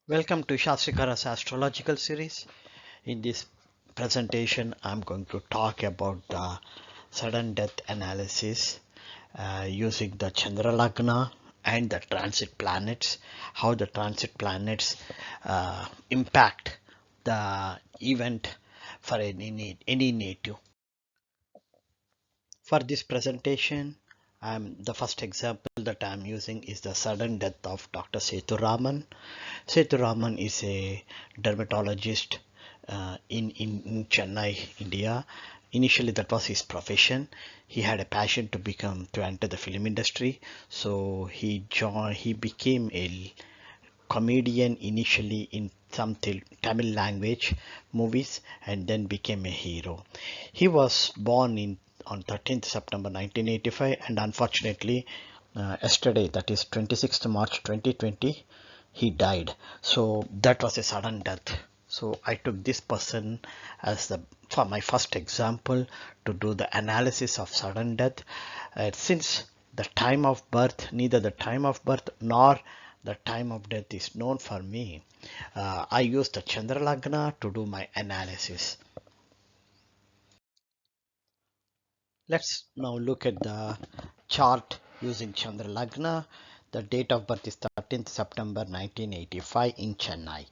Welcome to Shastrikara's astrological series. In this presentation, I'm going to talk about the sudden death analysis using the Chandra Lagna and the transit planets, how the transit planets impact the event for any native. For this presentation, the first example that I'm using is the sudden death of Dr. Sethuraman. Sethuraman is a dermatologist in Chennai, India. Initially, that was his profession. He had a passion to enter the film industry. So he became a comedian initially in some Tamil language movies and then became a hero. He was born on 13th September 1985 and unfortunately yesterday, that is 26th March 2020, he died. So that was a sudden death. So I took this person as the for my first example to do the analysis of sudden death. Since the time of birth, neither the time of birth nor the time of death is known for me, I used the Chandra Lagna to do my analysis. Let's now look at the chart using Chandra Lagna. The date of birth is 13th September 1985 in Chennai.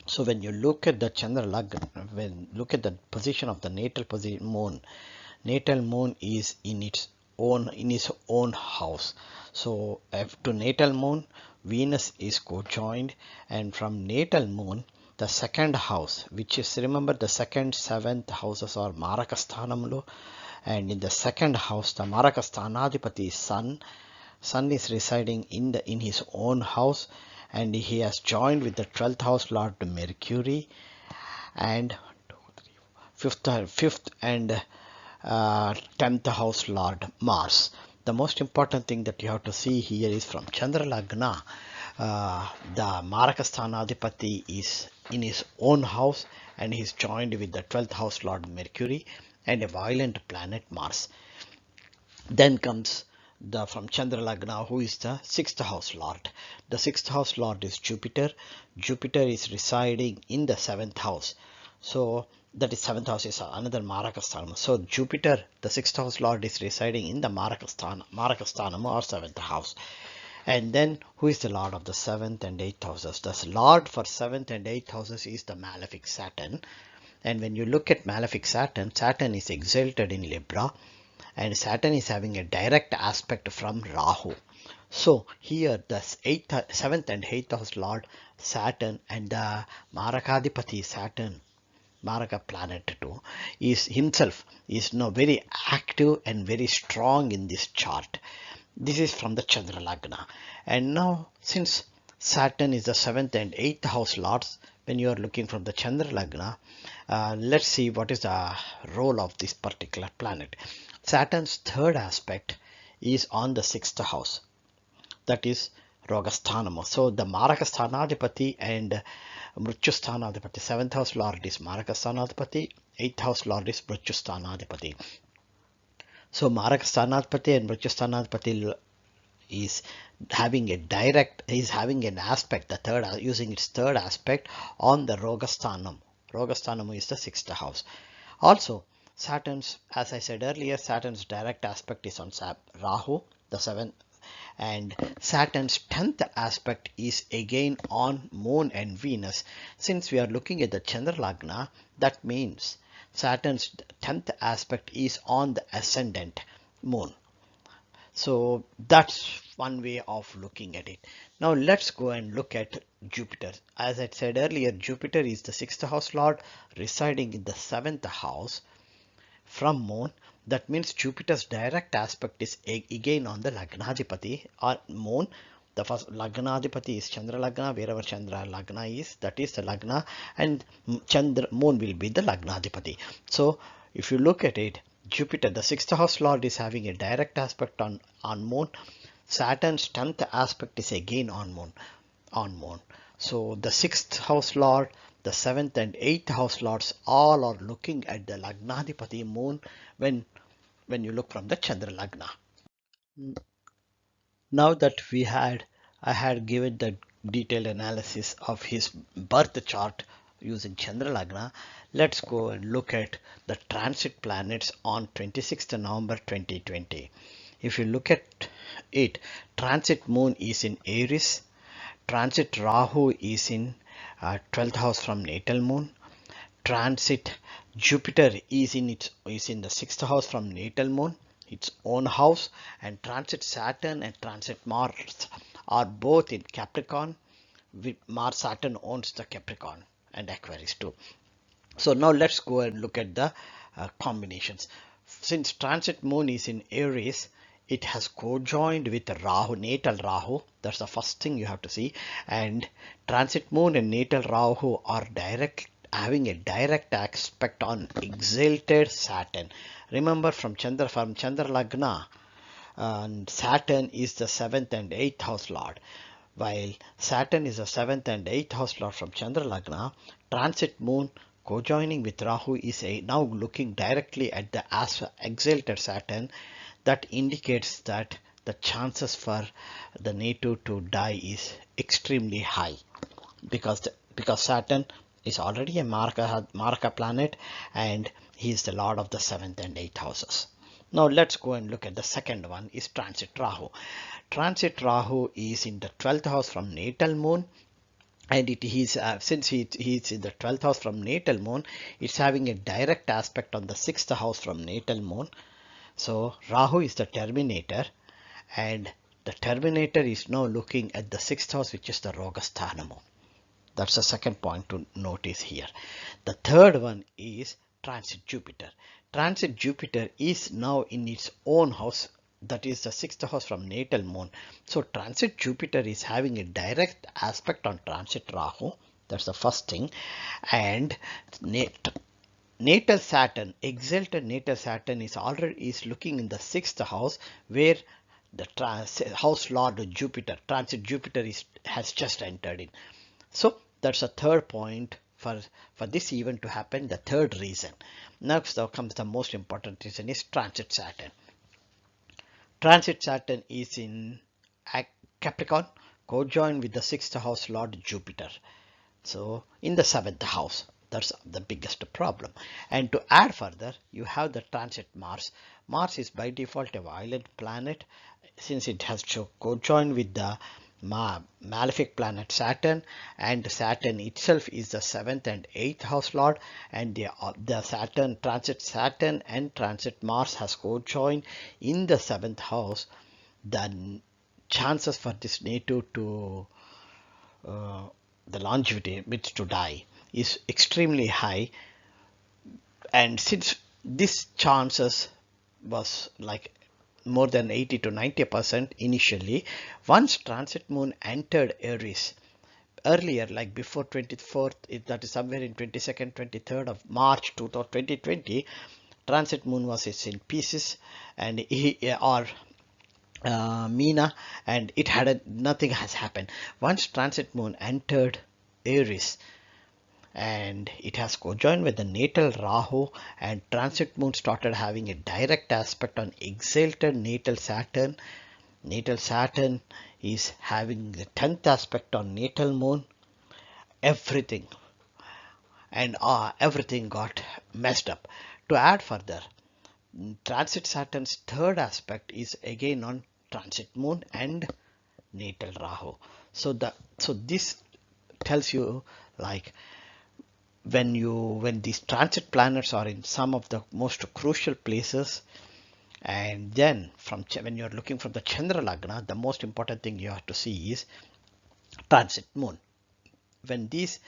So when you look at the Chandra Lagna, when look at the position of the natal moon is in its own house. So to natal moon, Venus is co-joined, and from natal moon, the second house, which is, remember, the second, seventh houses are Marakasthanamlu, and in the second house, the Marakasthanadipati is Sun. Sun is residing in his own house, and he has joined with the 12th house Lord Mercury and fifth and 10th house Lord Mars. The most important thing that you have to see here is from Chandra Lagna, the Marakasthanadipati is in his own house and he is joined with the 12th house Lord Mercury and a violent planet Mars. Then comes from Chandra Lagna, who is the 6th house Lord. The 6th house Lord is Jupiter. Jupiter is residing in the 7th house. So that is 7th house is another Marakasthanam. So Jupiter, the 6th house Lord, is residing in the Marakasthanam or 7th house. And then who is the Lord of the 7th and 8th houses? The Lord for 7th and 8th houses is the malefic Saturn. And when you look at malefic Saturn, Saturn is exalted in Libra and Saturn is having a direct aspect from Rahu. So here the 7th and 8th house Lord Saturn and the Marakadipati Saturn, Maraka planet too, is himself is now very active and very strong in this chart. This is from the Chandra Lagna. And now since Saturn is the 7th and 8th house lords, when you are looking from the Chandra Lagna, let's see what is the role of this particular planet. Saturn's third aspect is on the 6th house, that is Rogasthanam. So the Marakasthanadipati and Mrutyusthanadipati, 7th house lord is Marakasthanadipati, 8th house lord is Mrutyusthanadipati. So Marakasthanadipati and Mrutyusthanadipati is having an aspect, the third, using its third aspect on the Rogasthanam. Rogasthanam is the 6th house. Also, Saturn's, as I said earlier, Saturn's direct aspect is on Rahu, the 7th, and Saturn's 10th aspect is again on Moon and Venus. Since we are looking at the Chandra Lagna, that means Saturn's 10th aspect is on the ascendant Moon. So that's one way of looking at it. Now let's go and look at Jupiter. As I said earlier, Jupiter is the 6th house lord residing in the 7th house from Moon. That means Jupiter's direct aspect is again on the Lagnadipati or Moon. The first Lagnadipati is Chandra Lagna, wherever Chandra Lagna is, that is the Lagna, and Moon will be the Lagnadipati. So if you look at it, Jupiter, the 6th house lord, is having a direct aspect on Moon. Saturn's 10th aspect is again on Moon. So the 6th house lord, the 7th and 8th house lords all are looking at the Lagnadipati Moon when you look from the Chandra Lagna. Now that I had given the detailed analysis of his birth chart using Chandra Lagna, let's go and look at the transit planets on 26th November 2020. If you look at it, transit moon is in Aries, transit Rahu is in 12th house from natal moon, transit Jupiter is in the 6th house from natal moon, its own house, and transit Saturn and transit Mars are both in Capricorn. Mars Saturn owns the Capricorn and Aquarius too. So now let's go and look at the combinations. Since transit moon is in Aries, it has co-joined with Rahu, natal Rahu. That's the first thing you have to see. And transit moon and natal Rahu are having a direct aspect on exalted Saturn. Remember from Chandra Lagna, and Saturn is the 7th and 8th house lord. While Saturn is the 7th and 8th house lord from Chandra Lagna, transit moon co-joining with Rahu is now looking directly at the exalted Saturn. That indicates that the chances for the native to die is extremely high, because Saturn is already a Maraka planet and he is the lord of the 7th and 8th houses. Now let's go and look at the second one, is transit Rahu. Transit Rahu is in the 12th house from natal moon, and since he's in the 12th house from natal moon, it's having a direct aspect on the 6th house from natal moon. So Rahu is the terminator, and the terminator is now looking at the 6th house, which is the Rogasthanam. That's the second point to notice here. The third one is transit Jupiter. Transit Jupiter is now in its own house, that is the 6th house from natal moon. So transit Jupiter is having a direct aspect on transit Rahu. That's the first thing. And natal Saturn, exalted natal Saturn is looking in the 6th house, where the house lord Jupiter, transit Jupiter has just entered in. So that's a third point for this event to happen, the third reason. Next comes the most important reason, is transit Saturn. Transit Saturn is in Capricorn, co-joined with the 6th house lord Jupiter. So in the 7th house, that's the biggest problem. And to add further, you have the transit Mars. Mars is by default a violent planet, since it has to co-join with the malefic planet Saturn, and Saturn itself is the 7th and 8th house lord, and the transit Saturn and transit Mars has co-joined in the 7th house. The chances for this native to the longevity, which to die, is extremely high. And since this chances was like more than 80 to 90% initially, once transit moon entered Aries earlier, like before 24th, that is somewhere in 22nd, 23rd of March 2020, transit moon was in Pisces and Meena, and it had nothing has happened. Once transit moon entered Aries, and it has co-joined with the natal Rahu, and transit moon started having a direct aspect on exalted natal Saturn. Natal Saturn is having the 10th aspect on natal moon. Everything got messed up. To add further, transit Saturn's third aspect is again on transit moon and natal Rahu. So this tells you, like, when these transit planets are in some of the most crucial places, and then when you're looking from the Chandra Lagna, the most important thing you have to see is transit moon. When these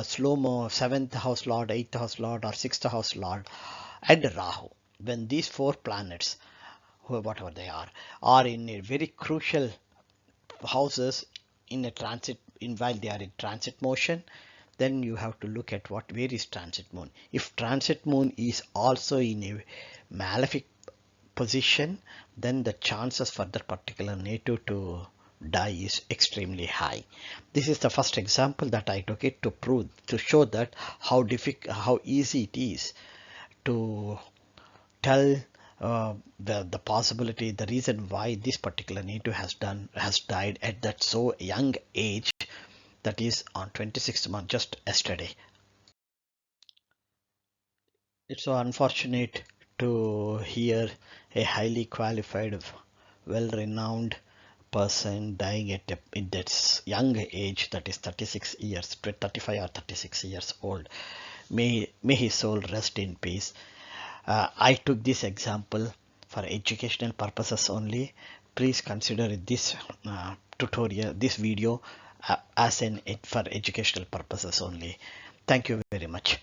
slow-mo 7th house lord, 8th house lord, or 6th house lord and Rahu, when these four planets, whatever they are in a very crucial houses in a transit, while they are in transit motion, then you have to look at where is transit moon. If transit moon is also in a malefic position, then the chances for that particular native to die is extremely high. This is the first example that I took it to show that how easy it is to tell the possibility, the reason why this particular native has died at that so young age. that is on 26th month, just yesterday. It's so unfortunate to hear a highly qualified, well-renowned person dying at that young age, that is 36 years, 35 or 36 years old. May his soul rest in peace. I took this example for educational purposes only. Please consider this tutorial, this video, as for educational purposes only. Thank you very much.